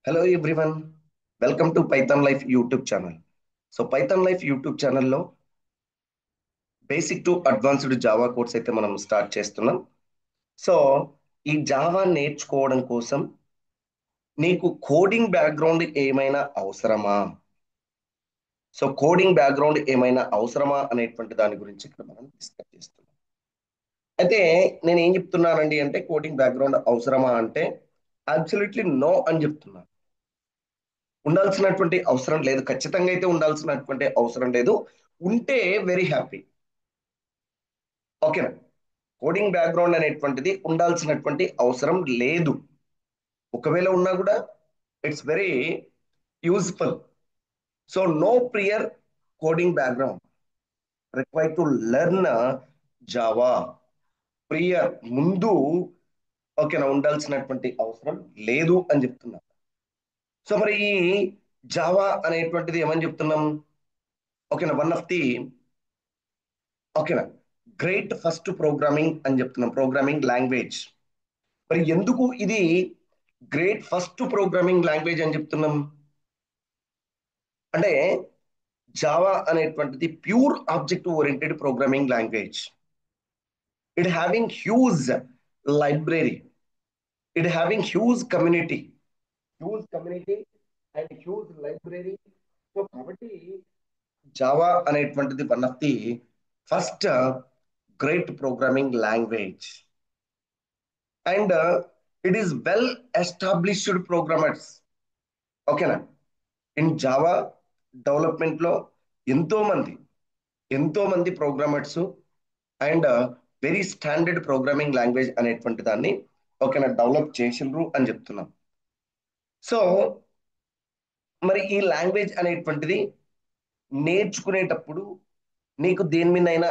Hello everyone, welcome to Python Life YouTube channel. So Python Life YouTube ఛానల్లో basic to advanced Java course అయితే మనం start చేస్తున్నాం. So ఈ Java నేర్చుకోవడం కోసం నీకు కోడింగ్ బ్యాక్గ్రౌండ్ ఏమైనా అవసరమా? సో కోడింగ్ బ్యాక్గ్రౌండ్ ఏమైనా అవసరమా అనేటువంటి దాని గురించి ఇక్కడ మనం డిస్కస్ చేస్తున్నాం. అయితే నేను ఏం చెప్తున్నానండి అంటే కోడింగ్ బ్యాక్గ్రౌండ్ అవసరమా అంటే అబ్సల్యూట్లీ నో అని చెప్తున్నాను. ఉండాల్సినటువంటి అవసరం లేదు, ఖచ్చితంగా అయితే ఉండాల్సినటువంటి అవసరం లేదు. ఉంటే వెరీ హ్యాపీ. ఓకేనా? కోడింగ్ బ్యాక్గ్రౌండ్ అనేటువంటిది ఉండాల్సినటువంటి అవసరం లేదు. ఒకవేళ ఉన్నా కూడా it's very useful. So no prior coding background require to learn Java. Prior ముందు ఓకేనా ఉండాల్సినటువంటి అవసరం లేదు అని చెప్తున్నా. సో మరి ఈ జావా అనేటువంటిది ఏమని చెప్తున్నాం? ఓకేనా, వన్ ఆఫ్ ది ఓకేనా గ్రేట్ ఫస్ట్ ప్రోగ్రామింగ్ అని చెప్తున్నాం, ప్రోగ్రామింగ్ లాంగ్వేజ్. మరి ఎందుకు ఇది గ్రేట్ ఫస్ట్ ప్రోగ్రామింగ్ లాంగ్వేజ్ అని చెప్తున్నాం అంటే జావా అనేటువంటిది pure object oriented programming language. It having huge library, it having huge community and huge library. So కాబట్టి జావా అనేటువంటిది one of the first great programming language. And it is well established programmers. ఓకేనా? In Java development లో ఎంతో మంది ఎంతో మంది programmers and very standard programming language అనేటువంటి దాన్ని ఓకేనా డెవలప్ చేసిండ్రు అని చెప్తున్నాం. సో మరి ఈ లాంగ్వేజ్ అనేటువంటిది నేర్చుకునేటప్పుడు నీకు దేని మీదైనా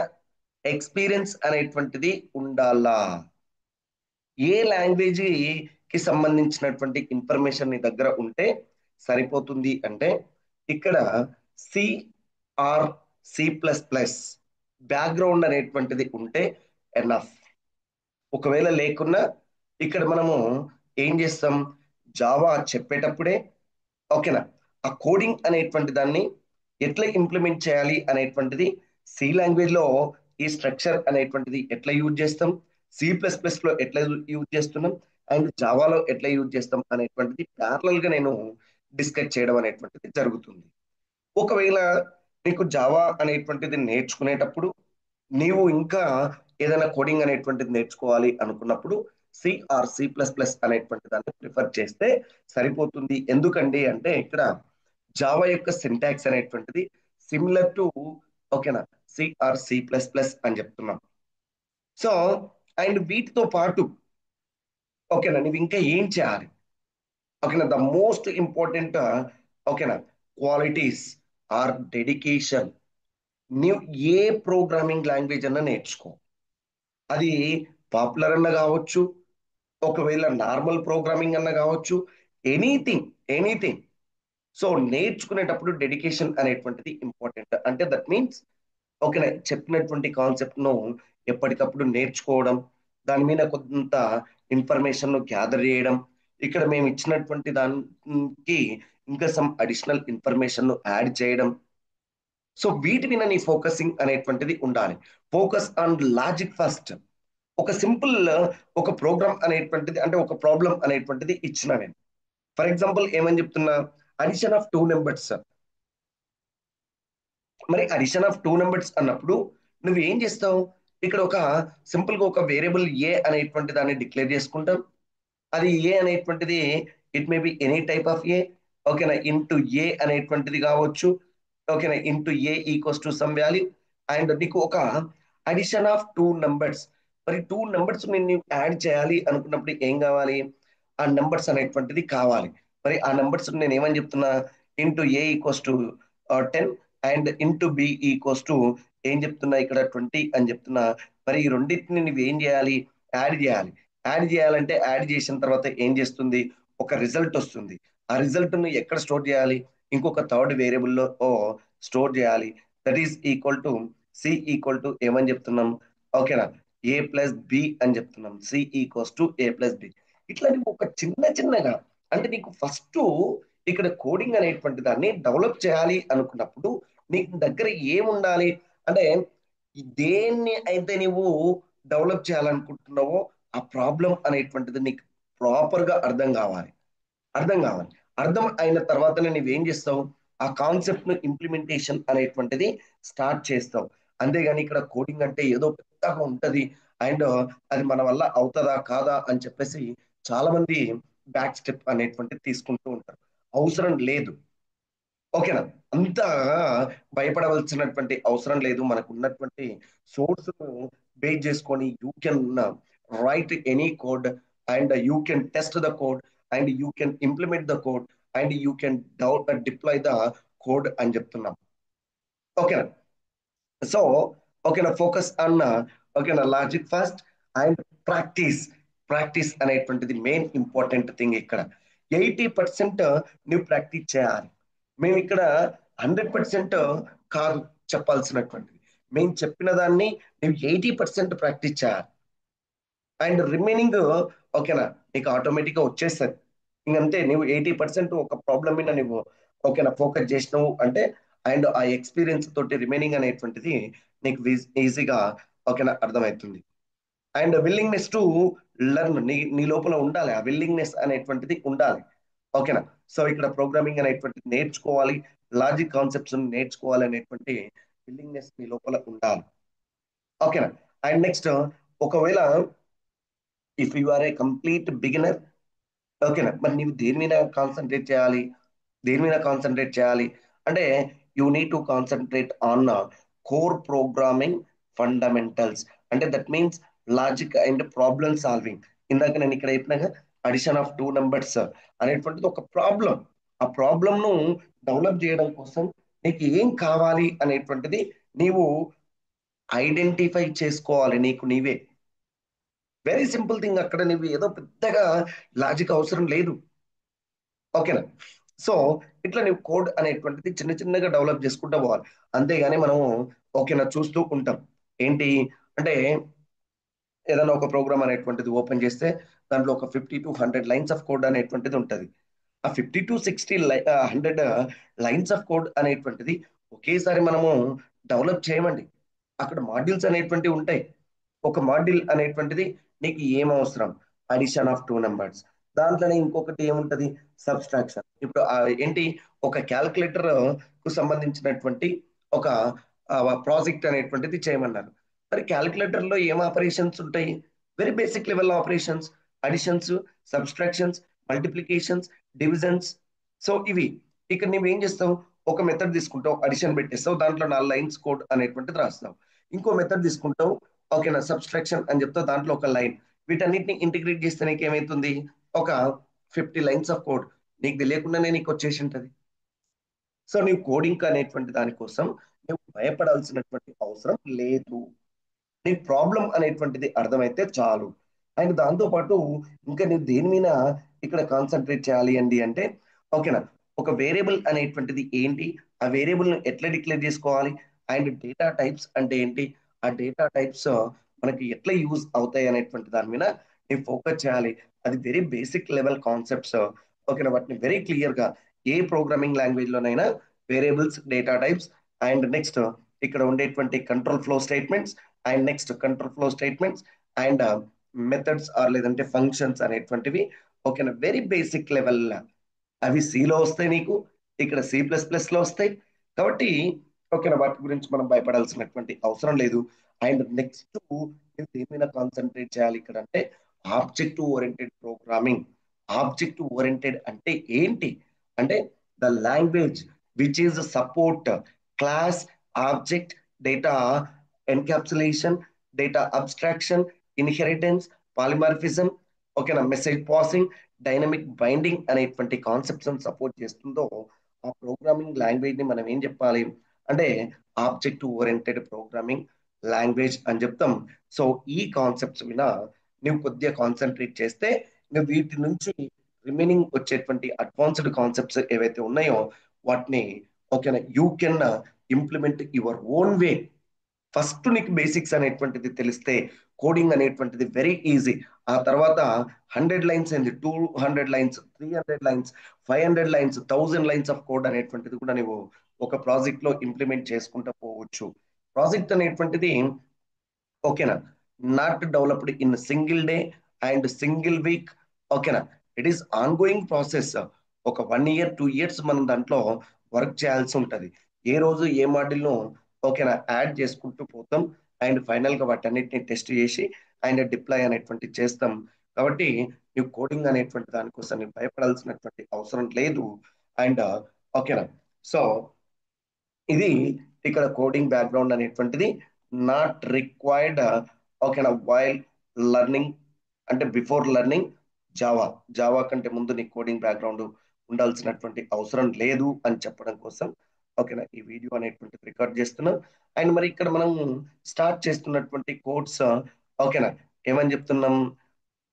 ఎక్స్పీరియన్స్ అనేటువంటిది ఉండాలా? ఏ లాంగ్వేజ్ కి సంబంధించినటువంటి ఇన్ఫర్మేషన్ నీ దగ్గర ఉంటే సరిపోతుంది అంటే ఇక్కడ సి ఆర్ C++ బ్యాక్గ్రౌండ్ అనేటువంటిది ఉంటే ఎనఫ్. ఒకవేళ లేకున్నా ఇక్కడ మనము ఏం చేస్తాం, జావా చెప్పేటప్పుడే ఓకేనా ఆ కోడింగ్ అనేటువంటి దాన్ని ఎట్లా ఇంప్లిమెంట్ చేయాలి అనేటువంటిది సి లాంగ్వేజ్ లో ఈ స్ట్రక్చర్ అనేటువంటిది ఎట్లా యూజ్ చేస్తాం, C++ లో ఎట్లా యూజ్ చేస్తున్నాం అండ్ జావాలో ఎట్లా యూజ్ చేస్తాం అనేటువంటిది ప్యారలల్ గా నేను డిస్కస్ చేయడం అనేటువంటిది జరుగుతుంది. ఒకవేళ నీకు జావా అనేటువంటిది నేర్చుకునేటప్పుడు నీవు ఇంకా ఏదైనా కోడింగ్ అనేటువంటిది నేర్చుకోవాలి అనుకున్నప్పుడు C++ అనేటువంటి దాన్ని ప్రిఫర్ చేస్తే సరిపోతుంది. ఎందుకండి అంటే ఇక్కడ జావా యొక్క సింటాక్స్ అనేటువంటిది సిమిలర్ టు ఓకేనా C++ అని చెప్తున్నాం. సో అండ్ వీటితో పాటు ఓకేనా నువ్వు ఇంకా ఏం చేయాలి? ఓకేనా ద మోస్ట్ ఇంపార్టెంట్ ఓకేనా క్వాలిటీస్ ఆర్ డెడికేషన్. నీవు ఏ ప్రోగ్రామింగ్ లాంగ్వేజ్ అన్నా నేర్చుకో, అది పాపులర్ అన్న కావచ్చు, ఒకవేళ నార్మల్ ప్రోగ్రామింగ్ అన్న కావచ్చు, ఎనీథింగ్ ఎనీథింగ్. సో నేర్చుకునేటప్పుడు డెడికేషన్ అనేటువంటిది ఇంపార్టెంట్. అంటే దట్ మీన్స్ ఓకేనా చెప్పినటువంటి కాన్సెప్ట్ ను ఎప్పటికప్పుడు నేర్చుకోవడం, దాని మీద కొంత ఇన్ఫర్మేషన్ ను గ్యాదర్ చేయడం, ఇక్కడ మేము ఇచ్చినటువంటి దానికి ఇంకా సమ్ అడిషనల్ ఇన్ఫర్మేషన్ ను యాడ్ చేయడం. సో వీటి మీద నీ ఫోకసింగ్ అనేటువంటిది ఉండాలి. Focus on logic first. ఒక సింపుల్ ఒక ప్రోగ్రామ్ అనేటువంటిది అంటే ఒక ప్రాబ్లం అనేటువంటిది ఇచ్చిన నేను ఫర్ ఎగ్జాంపుల్ ఏమని చెప్తున్నా, అడిషన్ ఆఫ్ టూ నెంబర్స్. మరి అడిషన్ ఆఫ్ టూ నెంబర్స్ అన్నప్పుడు నువ్వు ఏం చేస్తావు? ఇక్కడ ఒక సింపుల్ గా ఒక వేరియబుల్ ఏ అనేటువంటి దాన్ని డిక్లేర్ చేసుకుంటాం. అది ఏ అనేటువంటిది it may be any type of A. ఓకేనా, ఇంటూ ఏ అనేటువంటిది కావచ్చు. ఓకేనా, into A equals to some value. And నీకు ఒక అడిషన్ ఆఫ్ టూ నెంబర్స్. మరి టూ నెంబర్స్ నేను యాడ్ చేయాలి అనుకున్నప్పుడు ఏం కావాలి? ఆ నెంబర్స్ అనేటువంటిది కావాలి. మరి ఆ నెంబర్స్ నేను ఏమని చెప్తున్నా, int A equals to 10 and int b equals to ఏం చెప్తున్నా ఇక్కడ 20 అని చెప్తున్నా. మరి ఈ రెండింటిని నువ్వు ఏం చేయాలి? యాడ్ చేయాలి. యాడ్ చేయాలంటే యాడ్ చేసిన తర్వాత ఏం చేస్తుంది? ఒక రిజల్ట్ వస్తుంది. ఆ రిజల్ట్ ను ఎక్కడ స్టోర్ చేయాలి? ఇంకొక థర్డ్ వేరియబుల్లో స్టోర్ చేయాలి. That is equal to C equal to ఏమని చెప్తున్నాం? ఓకేనా, A+B అని చెప్తున్నాం. C equals to A+B. ఇట్లా నువ్వు ఒక చిన్న చిన్నగా అంటే నీకు ఫస్ట్ ఇక్కడ కోడింగ్ అనేటువంటి దాన్ని డెవలప్ చేయాలి అనుకున్నప్పుడు నీకు దగ్గర ఏముండాలి అంటే దేన్ని అయితే నువ్వు డెవలప్ చేయాలనుకుంటున్నావో ఆ ప్రాబ్లం అనేటువంటిది నీకు ప్రాపర్ గా అర్థం కావాలి అర్థం అయిన తర్వాతనే నువ్వేం చేస్తావు ఆ కాన్సెప్ట్ ను ఇంప్లిమెంటేషన్ అనేటువంటిది స్టార్ట్ చేస్తావు. అంతేగాని ఇక్కడ కోడింగ్ అంటే ఏదో పెద్దగా ఉంటది అండ్ అది మన వల్ల అవుతుందా కాదా అని చెప్పేసి చాలా మంది బ్యాక్ స్టెప్ అనేటువంటిది తీసుకుంటూ ఉంటారు. అవసరం లేదు. ఓకేనా? అంత భయపడవలసినటువంటి అవసరం లేదు. మనకు ఉన్నటువంటి సోర్స్ బేస్ చేసుకొని you can write any code and you can test the code and you can implement the code and you can deploy the code అని చెప్తున్నాం. ఓకేనా? సో ఓకేనా, ఫోకస్ అన్న ఓకేనా logic first and practice. Practice అనేటువంటిది main important thing ఇక్కడ. 80% నువ్వు practice చేయాలి. మేము ఇక్కడ 100% కాదు చెప్పాల్సినటువంటిది. మేము చెప్పిన దాన్ని నువ్వు 80% ప్రాక్టీస్ చేయాలి అండ్ రిమైనింగ్ ఓకేనా నీకు ఆటోమేటిక్గా వచ్చేస్తుంది. ఇంకంతే, నువ్వు 80% ఒక ప్రాబ్లం మీద నువ్వు ఓకేనా ఫోకస్ చేసినావు అంటే అండ్ ఆ ఎక్స్పీరియన్స్ తోటి రిమైనింగ్ అనేటువంటిది నీకు ఈజీగా ఓకేనా అర్థమవుతుంది. అండ్ విల్లింగ్నెస్ టు లెర్న్ నీ లోపల ఉండాలి. ఆ విల్లింగ్నెస్ అనేటువంటిది ఉండాలి. ఓకేనా? సో ఇక్కడ ప్రోగ్రామింగ్ అనేటువంటిది నేర్చుకోవాలి, లాజిక్ కాన్సెప్ట్స్ నేర్చుకోవాలి అనేటువంటి విల్లింగ్నెస్ నీ లోపల ఉండాలి. ఓకేనా? అండ్ నెక్స్ట్, ఒకవేళ if you are a complete beginner ఓకేనా, మరి నీవు దేని మీద కాన్సన్ట్రేట్ చేయాలి? దేని మీద కాన్సన్ట్రేట్ చేయాలి అంటే you need to concentrate on core programming fundamentals. అంటే that means logic and problem solving. ఇందాక నేను ఇక్కడ చెప్పినాగా అడిషన్ ఆఫ్ టూ నెంబర్స్ అనేటువంటిది ఒక ప్రాబ్లం. ఆ ప్రాబ్లమ్ ను డెవలప్ చేయడం కోసం నీకు ఏం కావాలి అనేటువంటిది నీవు ఐడెంటిఫై చేసుకోవాలి నీకు నీవే. Very simple thing. అక్కడ నువ్వు ఏదో పెద్దగా లాజిక్ అవసరం లేదు. ఓకేనా? సో ఇట్లా నువ్వు కోడ్ అనేటువంటిది చిన్న చిన్నగా డెవలప్ చేసుకుంటూ పోవాలి. అంతేగాని మనము ఓకేనా చూస్తూ ఉంటాం ఏంటి అంటే ఏదైనా ఒక ప్రోగ్రామ్ అనేటువంటిది ఓపెన్ చేస్తే దాంట్లో ఒక 50 to 100 లైన్స్ ఆఫ్ కోడ్ అనేటువంటిది ఉంటుంది. ఆ 50 to 60 100 లైన్స్ ఆఫ్ కోడ్ అనేటువంటిది ఒకేసారి మనము డెవలప్ చేయమండి. అక్కడ మాడ్యూల్స్ అనేటువంటివి ఉంటాయి. ఒక మాడ్యూల్ అనేటువంటిది నీకు ఏం అవసరం? Addition of two numbers. దాంట్లోనే ఇంకొకటి ఏముంటది? సబ్స్ట్రాక్షన్. ఇప్పుడు ఏంటి ఒక క్యాల్కులేటర్ కు సంబంధించినటువంటి ఒక ప్రాజెక్ట్ అనేటువంటిది చేయమన్నారు. మరి క్యాల్కులేటర్ లో ఏం ఆపరేషన్స్ ఉంటాయి? Very basic level operations, additions, subtractions, multiplications, divisions. So ఇవి ఇక్కడ నువ్వు ఏం చేస్తావు? ఒక మెథడ్ తీసుకుంటావు, అడిషన్ పెట్టేస్తావు, దాంట్లో 4 లైన్స్ కోడ్ అనేటువంటిది రాస్తావు. ఇంకో మెథడ్ తీసుకుంటావు, ఓకేనా సబ్స్ట్రాక్షన్ అని చెప్తావు, దాంట్లో ఒక లైన్. వీటన్నిటిని ఇంటిగ్రేట్ చేస్తే నీకు ఏమైతుంది? ఒక 50 లైన్స్ ఆఫ్ కోడ్ నీకు తెలియకుండానే నీకు వచ్చేసి ఉంటది. సో నీవు కోడింగ్ అనేటువంటి దానికోసం నువ్వు భయపడాల్సినటువంటి అవసరం లేదు. నీ ప్రాబ్లం అనేటువంటిది అర్థమైతే చాలు. అండ్ దాంతో పాటు ఇంకా నువ్వు దేని మీద ఇక్కడ కాన్సన్ట్రేట్ చేయాలి అండి అంటే ఓకేనా ఒక వేరియబుల్ అనేటువంటిది ఏంటి, ఆ వేరియబుల్ ను ఎట్లా డిక్లేర్ చేసుకోవాలి అండ్ డేటా టైప్స్ అంటే ఏంటి, ఆ డేటా టైప్స్ మనకి ఎట్లా యూజ్ అవుతాయి అనేటువంటి దాని మీద నేను ఫోకస్ చేయాలి. అది వెరీ బేసిక్ లెవెల్ కాన్సెప్ట్స్. ఓకేనా, వాటిని వెరీ క్లియర్ గా ఏ ప్రోగ్రామింగ్ లాంగ్వేజ్ లోనైనా variables, data types and next ఇక్కడ ఉండేటువంటి control flow statements and next control flow statements and methods or లేదంటే ఫంక్షన్స్ అనేటువంటివి ఓకేనా వెరీ బేసిక్ లెవెల్. అవి సిలో వస్తాయి నీకు, ఇక్కడ C++ లో వస్తాయి. కాబట్టి ఓకేనా వాటి గురించి మనం భయపడాల్సినటువంటి అవసరం లేదు. అండ్ నెక్స్ట్ దేని మీద కాన్సన్ట్రేట్ చేయాలి ఇక్కడ అంటే object oriented programming. Object oriented అంటే ఏంటి అంటే the language which is support class, object, data encapsulation, data abstraction, inheritance, polymorphism, ఓకేనా మెసేజ్ పాసింగ్, డైనమిక్ బైండింగ్ అనేటువంటి కాన్సెప్ట్స్ సపోర్ట్ చేస్తుందో ఆ ప్రోగ్రామింగ్ లాంగ్వేజ్ ని మనం ఏం చెప్పాలి అంటే ఆబ్జెక్ట్ ఓరియంటెడ్ ప్రోగ్రామింగ్ లాంగ్వేజ్ అని చెప్తాం. సో ఈ కాన్సెప్ట్స్ మీద నువ్వు కొద్దిగా కాన్సన్ట్రేట్ చేస్తే నువ్వు వీటి నుంచి రిమైనింగ్ వచ్చేటువంటి అడ్వాన్స్డ్ కాన్సెప్ట్స్ ఏవైతే ఉన్నాయో వాటిని ఓకేనా you can implement your own way. First నీకు బేసిక్స్ అనేటువంటిది తెలిస్తే కోడింగ్ అనేటువంటిది వెరీ ఈజీ. ఆ తర్వాత 100 లైన్స్ అయింది, 200 lines, 300 lines, 500 lines, 1000 lines of code అనేటువంటిది కూడా నువ్వు ఒక ప్రాజెక్ట్ లో ఇంప్లిమెంట్ చేసుకుంటూ పోవచ్చు. ప్రాజెక్ట్ అనేటువంటిది ఓకేనా, not developed in single day and single week. ఓకేనా, it is ongoing process. ఒక 1 ఇయర్ 2 ఇయర్స్ మనం దాంట్లో వర్క్ చేయాల్సి ఉంటుంది. ఏ రోజు ఏ మాడ్యూల్ను ఓకేనా యాడ్ చేసుకుంటూ పోతాం అండ్ ఫైనల్ గా వాటన్నిటిని టెస్ట్ చేసి అండ్ డిప్లాయ్ అనేటువంటి చేస్తాం. కాబట్టి నువ్వు కోడింగ్ అనేటువంటి దానికోసం నువ్వు భయపడాల్సినటువంటి అవసరం లేదు. అండ్ ఓకేనా, సో ఇది ఇక్కడ కోడింగ్ బ్యాక్గ్రౌండ్ అనేటువంటిది నాట్ రిక్వైర్డ్. ఓకేనా, వైల్ లర్నింగ్ అంటే బిఫోర్ లర్నింగ్ జావా, జావా కంటే ముందు నీ కోడింగ్ బ్యాక్గ్రౌండ్ ఉండాల్సినటువంటి అవసరం లేదు అని చెప్పడం కోసం ఓకేనా ఈ వీడియో అనేటువంటిది రికార్డ్ చేస్తున్నాం. అండ్ మరి ఇక్కడ మనం స్టార్ట్ చేస్తున్నటువంటి కోర్స్ ఓకేనా ఏమని చెప్తున్నాం,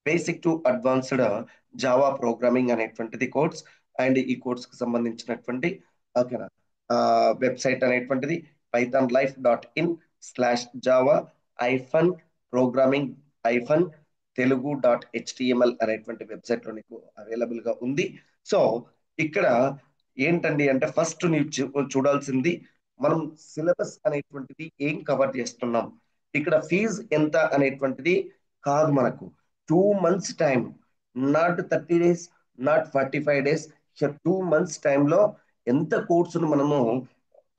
basic to advanced Java programming అనేటువంటిది కోర్స్. అండ్ ఈ కోర్స్ కి సంబంధించినటువంటి ఓకేనా వెబ్సైట్ అనేటువంటిది pythonlife.in/java ప్రోగ్రామింగ్ తెలుగు.html అనేటువంటి వెబ్సైట్ లో నీకు అవైలబుల్ గా ఉంది. సో ఇక్కడ ఏంటండి అంటే ఫస్ట్ నీవు చూడాల్సింది మనం సిలబస్ అనేటువంటిది ఏం కవర్ చేస్తున్నాం. ఇక్కడ ఫీజు ఎంత అనేటువంటిది కాదు, మనకు 2 months time, not 30 days, not 45 days, 2 months టైంలో ఎంత కోర్సును మనము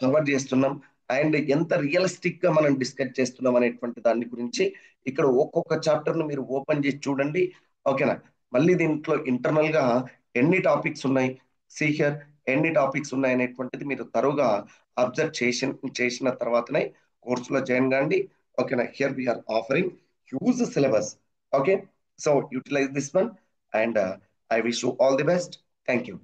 కవర్ చేస్తున్నాం అండ్ ఎంత రియలిస్టిక్ గా మనం డిస్కస్ చేస్తున్నాం అనేటువంటి దాని గురించి ఇక్కడ ఒక్కొక్క చాప్టర్ ను మీరు ఓపెన్ చేసి చూడండి. ఓకేనా, మళ్ళీ దీంట్లో ఇంటర్నల్ గా ఎన్ని టాపిక్స్ ఉన్నాయి, హియర్ ఎన్ని టాపిక్స్ ఉన్నాయి అనేటువంటిది మీరు తరువుగా అబ్జర్వ్ చేసిన తర్వాతనే కోర్సులో జాయిన్ కాండి. ఓకేనా, here we are offering huge syllabus. Okay, so utilise this one and I wish you all the best. Thank you.